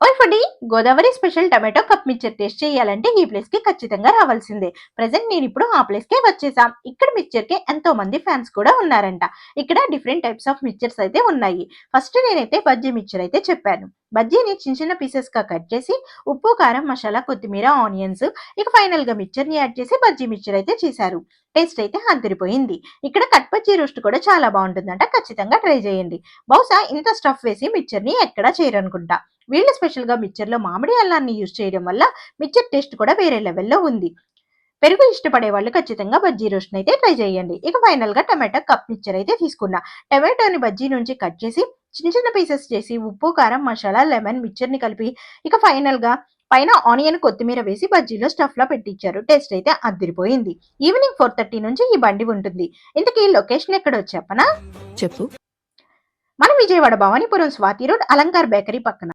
Hi foodie, Godavari special tomato cup mixture taste చేయాలంటే ఈ place కి ఖచ్చితంగా రావాల్సిందే. ప్రెసెంట్ నేను ఇప్పుడు ఆ ప్లేస్ కే వచ్చేసాం. ఇక్కడ మిక్చర్ కి ఎంతో మంది ఫ్యాన్స్ కూడా ఉన్నారంట. ఇక్కడ డిఫరెంట్ టైప్స్ ఆఫ్ మిక్చర్స్ అయితే ఉన్నాయి. ఫస్ట్ నేనైతే బజ్జీ మిక్చర్ అయితే చెప్పాను. బజ్జీని చిన్న చిన్న పీసెస్ గా కట్ చేసి ఉప్పు, కారం, మసాలా, కొత్తిమీర, ఆనియన్స్, ఇక ఫైనల్ గా మిక్చర్ ని యాడ్ చేసి బజ్జీ మిక్చర్ అయితే చేశారు. టేస్ట్ అయితే అదిరిపోయింది. ఇక్కడ కట్ బజ్జీ రోస్ట్ కూడా చాలా బాగుంటుందంట. ఖచ్చితంగా ట్రై చేయండి. బహుశా ఇంత స్టఫ్ వేసి మిక్చర్ ని ఎక్కడా చేయరనుకుంటా. వీళ్ళు స్పెషల్ గా మిక్చర్ లో మామిడి అల్లాన్ని యూజ్ చేయడం వల్ల మిక్చర్ టేస్ట్ కూడా వేరే లెవెల్లో ఉంది. పెరుగు ఇష్టపడే వాళ్ళు ఖచ్చితంగా బజ్జీ రోస్ట్ అయితే ట్రై చేయండి. ఇక ఫైనల్ గా టమాటో కప్ మిక్చర్ అయితే తీసుకున్నా. టమాటోని బజ్జీ నుంచి కట్ చేసి చిన్న చిన్న పీసెస్ చేసి ఉప్పు, కారం, మసాలా, లెమన్, మిక్చర్ ని కలిపి ఇక ఫైనల్ గా పైన ఆనియన్, కొత్తిమీర వేసి బజ్జీలో స్టఫ్ లా పెట్టించారు. టేస్ట్ అయితే అదిరిపోయింది. ఈవినింగ్ 4:30 నుంచి ఈ బండి ఉంటుంది. ఇంతకీ లొకేషన్ ఎక్కడో చెప్పనా? చెప్పు. మన విజయవాడ భవానీపురం స్వాతి రోడ్ అలంకార్ బేకరీ పక్కన.